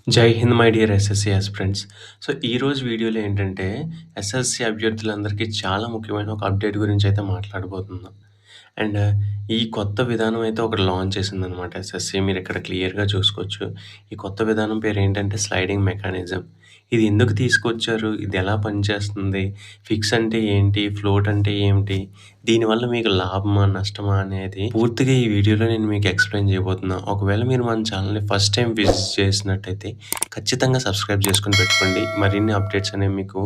జై Hind my dear SSC aspirants. So, ఈరోజు వీడియోలో ఏంటంటే, ఎస్ఎస్‌సి అభ్యర్థులందరికీ చాలా ముఖ్యమైన ఒక అప్డేట్ గురించయితే మాట్లాడబోతున్నాం. అండ్ ఈ కొత్త విధానం అయితే ఒకటి లాంచ్ చేసిందనమాట ఎస్ఎస్‌సి. మీరిక్కడ క్లియర్‌గా చూసుకోవచ్చు. ఈ కొత్త విధానం పేరేంటంటే స్లైడింగ్ మెకానిజం. ఇది ఎందుకు తీసుకొచ్చారు? ఇది ఎలా పనిచేస్తుంది? ఫిక్స్ అంటే ఏంటి? ఫ్లోట్ అంటే ఏమిటి? దీనివల్ల మీకు లాభమా? నష్టమా? అనేది పూర్తిగా ఈ వీడియోలో నేను మీకు ఎక్స్‌ప్లెయిన్ చేయబోతున్నా. ఒకవేళ మీరు మన ఛానల్‌ని ఫస్ట్ టైమ్ విజిట్ చేసినట్టయితే ఖచ్చితంగా సబ్స్క్రైబ్ చేసుకొని పెట్టుకోండి. మరిన్ని అప్డేట్స్ అనేవి మీకు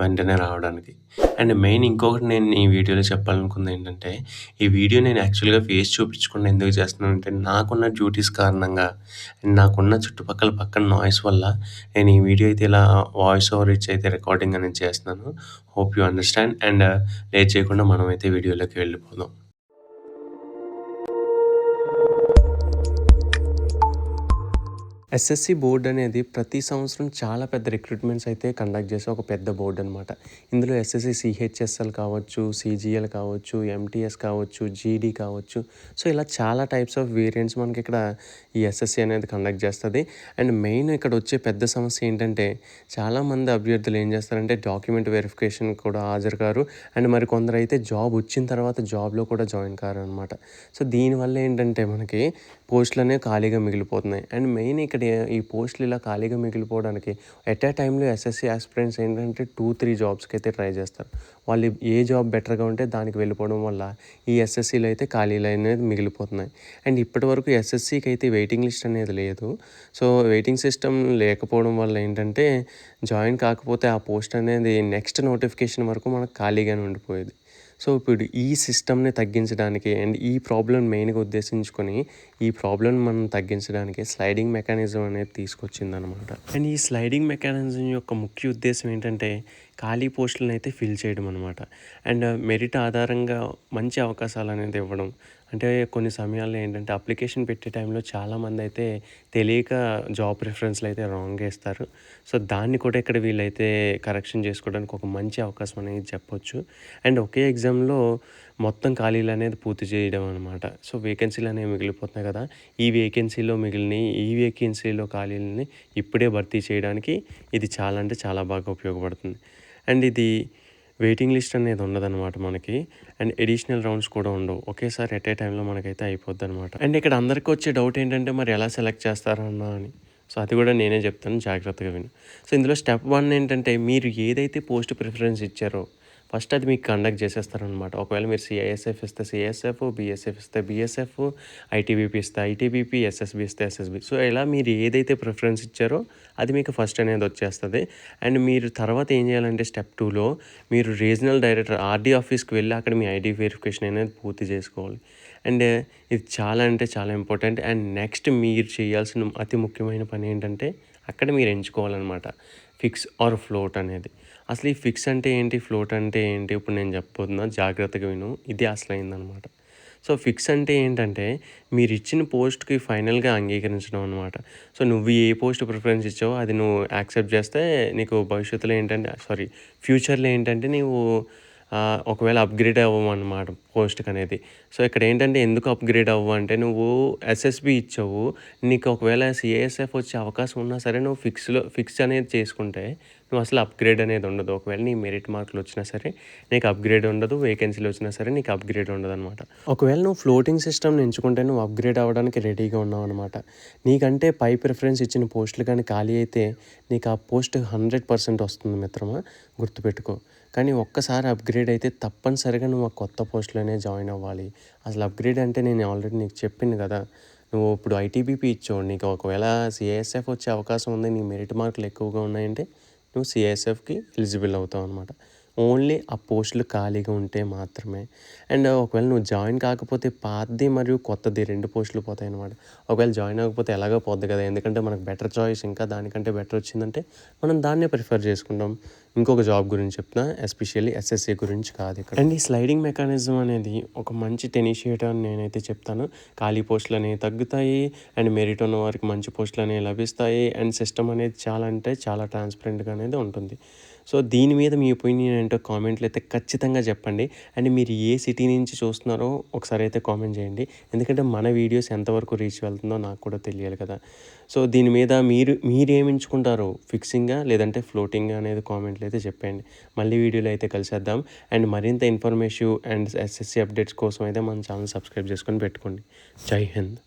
వెంటనే రావడానికి. అండ్ మెయిన్ ఇంకొకటి నేను ఈ వీడియోలో చెప్పాలనుకుందేంటంటే, ఈ వీడియో నేను యాక్చువల్‌గా ఫేస్ చూపించకుండా ఎందుకు చేస్తున్నానంటే, నాకున్న డ్యూటీస్ కారణంగా, అండ్ నాకున్న చుట్టుపక్కల పక్కన నాయిస్ వల్ల నేను ఈ వీడియో అయితే ఇలా వాయిస్ ఓవర్ ఇచ్చి అయితే రికార్డింగ్ అనేది చేస్తున్నాను. Hope you understand. And late చేయకుండా మనమైతే వీడియోలోకి వెళ్ళిపోదాం. ఎస్ఎస్సి బోర్డ్ అనేది ప్రతి సంవత్సరం చాలా పెద్ద రిక్రూట్మెంట్స్ అయితే కండక్ట్ చేసే ఒక పెద్ద బోర్డ్ అనమాట. ఇందులో ఎస్ఎస్సి సిహెచ్ఎస్ఎల్ కావచ్చు, సీజీఎల్ కావచ్చు, ఎంటీఎస్ కావచ్చు, జీడీ కావచ్చు. సో, ఇలా చాలా టైప్స్ ఆఫ్ వేరియంట్స్ మనకి ఇక్కడ ఈ ఎస్ఎస్సి అనేది కండక్ట్ చేస్తది. అండ్ మెయిన్ ఇక్కడ వచ్చే పెద్ద సమస్య ఏంటంటే, చాలామంది అభ్యర్థులు ఏం చేస్తారంటే డాక్యుమెంట్ వెరిఫికేషన్ కూడా హాజరు కారు. అండ్ మరి కొందరైతే జాబ్ వచ్చిన తర్వాత జాబ్‌లో కూడా జాయిన్ కారనమాట. సో, దీనివల్ల ఏంటంటే మనకి పోస్టులనేవి ఖాళీగా మిగిలిపోతున్నాయి. అండ్ మెయిన్ ఇక్కడ ఈ పోస్టులు ఇలా ఖాళీగా మిగిలిపోవడానికి ఎట్ ఏ టైంలో ఎస్ఎస్సి ఆస్పిరెంట్స్ ఏంటంటే 2-3 జాబ్స్‌కి అయితే ట్రై చేస్తారు. వాళ్ళు ఏ జాబ్ బెటర్‌గా ఉంటే దానికి వెళ్ళిపోవడం వల్ల ఈ ఎస్ఎస్సిలో అయితే ఖాళీలు అనేది మిగిలిపోతున్నాయి. అండ్ ఇప్పటివరకు ఎస్ఎస్సికి అయితే వెయిటింగ్ లిస్ట్ అనేది లేదు. సో, వెయిటింగ్ సిస్టమ్ లేకపోవడం వల్ల ఏంటంటే జాయిన్ కాకపోతే ఆ పోస్ట్ అనేది నెక్స్ట్ నోటిఫికేషన్ వరకు మనకు ఖాళీగానే ఉండిపోయేది. సో, ఇప్పుడు ఈ సిస్టమ్‌ని తగ్గించడానికి అండ్ ఈ ప్రాబ్లమ్ మెయిన్‌గా ఉద్దేశించుకొని ఈ ప్రాబ్లమ్‌ని మనం తగ్గించడానికి స్లైడింగ్ మెకానిజం అనేది తీసుకొచ్చిందనమాట. అండ్ ఈ స్లైడింగ్ మెకానిజం యొక్క ముఖ్య ఉద్దేశం ఏంటంటే ఖాళీ పోస్టులను అయితే ఫిల్ చేయడం అనమాట. అండ్ మెరిట్ ఆధారంగా మంచి అవకాశాలు అనేది ఇవ్వడం. అంటే కొన్ని సమయాల్లో ఏంటంటే అప్లికేషన్ పెట్టే టైంలో చాలామంది అయితే తెలియక జాబ్ ప్రిఫరెన్స్‌లు అయితే రాంగ్‌గా ఇస్తారు. సో, దాన్ని కూడా ఇక్కడ వీళ్ళైతే కరెక్షన్ చేసుకోవడానికి ఒక మంచి అవకాశం అనేది చెప్పొచ్చు. అండ్ ఒకే ఎగ్జామ్‌లో మొత్తం ఖాళీలు అనేది పూర్తి చేయడం అనమాట. సో, వేకెన్సీలు అనేవి మిగిలిపోతున్నాయి కదా! ఈ వేకెన్సీలో మిగిలినయి, ఈ వేకెన్సీలో ఖాళీలని ఇప్పుడే భర్తీ చేయడానికి ఇది చాలా అంటే చాలా బాగా ఉపయోగపడుతుంది. అండ్ ఇది వెయిటింగ్ లిస్ట్ అనేది ఉండదనమాట మనకి. అండ్ అడిషనల్ రౌండ్స్ కూడా ఉండవు. ఒకేసారి ఎట్ ఏ టైంలో మనకైతే అయిపోద్దనమాట. అండ్ ఇక్కడ అందరికి వచ్చే డౌట్ ఏంటంటే మరి ఎలా సెలెక్ట్ చేస్తారన్నా అని. సో, అది కూడా నేనే చెప్తాను, జాగ్రత్తగా విను. సో, ఇందులో స్టెప్ 1 ఏంటంటే మీరు ఏదైతే పోస్ట్ ప్రిఫరెన్స్ ఇచ్చారో ఫస్ట్ అది మీకు కండక్ట్ చేసేస్తారనమాట. ఒకవేళ మీరు సిఐఎస్ఎఫ్ ఇస్తే సిఐఎస్ఎఫ్, బీఎస్ఎఫ్ ఇస్తే బీఎస్ఎఫ్, ఐటీబీపీ ఇస్తే ఐటీబీపీ, ఎస్ఎస్బీ ఇస్తే ఎస్ఎస్బీ. సో, ఇలా మీరు ఏదైతే ప్రిఫరెన్స్ ఇచ్చారో అది మీకు ఫస్ట్ అనేది వచ్చేస్తది. అండ్ మీరు తర్వాత ఏం చేయాలంటే స్టెప్ 2లో మీరు రీజనల్ డైరెక్టర్ ఆర్డీ ఆఫీస్‌కి వెళ్ళి అక్కడ మీ ఐడీ వెరిఫికేషన్ అనేది పూర్తి చేసుకోవాలి. అండ్ ఇది చాలా అంటే చాలా ఇంపార్టెంట్. అండ్ నెక్స్ట్ మీరు చేయాల్సిన అతి ముఖ్యమైన పని ఏంటంటే అక్కడ మీరు ఎంచుకోవాలనమాట. ఫిక్స్ ఆర్ ఫ్లోట్ అనేది. అసలు ఈ ఫిక్స్ అంటే ఏంటి? ఫ్లోట్ అంటే ఏంటి? ఇప్పుడు నేను చెప్పబోతున్నా, జాగ్రత్తగా విను. ఇది అసలైందనమాట. సో, ఫిక్స్ అంటే ఏంటంటే మీరిచ్చిన పోస్ట్‌కి ఫైనల్‌గా అంగీకరించడం అనమాట. సో, నువ్వు ఏ పోస్ట్ ప్రిఫరెన్స్ ఇచ్చావో అది నువ్వు యాక్సెప్ట్ చేస్తే నీకు భవిష్యత్తులో ఏంటంటే ఫ్యూచర్‌లో ఏంటంటే నీవు ఒకవేళ అప్‌గ్రేడ్ అవ్వమన్నమాట పోస్ట్‌కనేది. సో, ఇక్కడ ఏంటంటే ఎందుకు అప్‌గ్రేడ్ అవ్వవు అంటే నువ్వు ఎస్ఎస్‌బీ ఇచ్చావు. నీకు ఒకవేళ సీఐఎస్ఎఫ్ వచ్చే అవకాశం ఉన్నా సరే నువ్వు ఫిక్స్ అనేది చేసుకుంటే నువ్వు అసలు అప్‌గ్రేడ్ అనేది ఉండదు. ఒకవేళ నీ మెరిట్ మార్కులు వచ్చినా సరే నీకు అప్‌గ్రేడ్ ఉండదు. వేకెన్సీలు వచ్చినా సరే నీకు అప్‌గ్రేడ్ ఉండదనమాట. ఒకవేళ నువ్వు ఫ్లోటింగ్ సిస్టమ్‌ని ఎంచుకుంటే నువ్వు అప్‌గ్రేడ్ అవ్వడానికి రెడీగా ఉన్నావనమాట. నీకంటే పై ప్రిఫరెన్స్ ఇచ్చిన పోస్టులు కానీ ఖాళీ అయితే నీకు ఆ పోస్ట్ 100% వస్తుంది మిత్రమా, గుర్తుపెట్టుకో. కానీ ఒక్కసారి అప్‌గ్రేడ్ అయితే తప్పనిసరిగా నువ్వు ఆ కొత్త పోస్ట్‌లోనే జాయిన్ అవ్వాలి. అసలు అప్‌గ్రేడ్ అంటే నేను ఆల్రెడీ నీకు చెప్పింది కదా! నువ్వు ఇప్పుడు ఐటీబీపీ ఇచ్చావు. నీకు ఒకవేళ సీఐఎస్ఎఫ్ వచ్చే అవకాశం ఉంది. నీ మెరిట్ మార్కులు ఎక్కువగా ఉన్నాయంటే నువ్వు సీఐఎస్ఎఫ్‌కి ఎలిజిబుల్ అవుతావనమాట. ఓన్లీ ఆ పోస్టులు ఖాళీగా ఉంటే మాత్రమే. అండ్ ఒకవేళ నువ్వు జాయిన్ కాకపోతే పాతది మరియు కొత్తది 2 పోస్టులు పోతాయనమాట. ఒకవేళ జాయిన్ అవ్వకపోతే ఎలాగో పోద్ది కదా! ఎందుకంటే మనకు బెటర్ చాయిస్ ఇంకా దానికంటే బెటర్ వచ్చిందంటే మనం దాన్నే ప్రిఫర్ చేసుకుంటాం. ఇంకొక జాబ్ గురించి చెప్తున్నా. ఎస్పెషల్లీ ఎస్ఎస్సీ గురించి కాదు ఇక్కడ. అండ్ ఈ స్లైడింగ్ మెకానిజం అనేది ఒక మంచి ఇనిషియేటివ్ అని నేనైతే చెప్తాను. ఖాళీ పోస్టులు అనేవి తగ్గుతాయి అండ్ మెరిట్ ఉన్న వారికి మంచి పోస్టులు అనేవి లభిస్తాయి అండ్ సిస్టమ్ అనేది చాలా అంటే చాలా ట్రాన్స్పరెంట్గా అనేది ఉంటుంది. సో దీని మీద మీ ఒపీనియన్ ఏంటో కామెంట్లు అయితే ఖచ్చితంగా చెప్పండి. అండ్ మీరు ఏ సిటీ నుంచి చూస్తున్నారో ఒకసారి అయితే కామెంట్ చేయండి. ఎందుకంటే మన వీడియోస్ ఎంతవరకు రీచ్ వెళ్తుందో నాకు కూడా తెలియాలి కదా. సో దీని మీద మీరేమించుకుంటారో ఫిక్సింగా లేదంటే ఫ్లోటింగ్ అనేది కామెంట్లు అయితే చెప్పండి. మళ్ళీ వీడియోలో అయితే కలిసేద్దాం. అండ్ మరింత ఇన్ఫర్మేటివ్ అండ్ ఎస్ఎస్సీ అప్డేట్స్ కోసం అయితే మన ఛానల్ సబ్స్క్రైబ్ చేసుకొని పెట్టుకోండి. జై హింద్.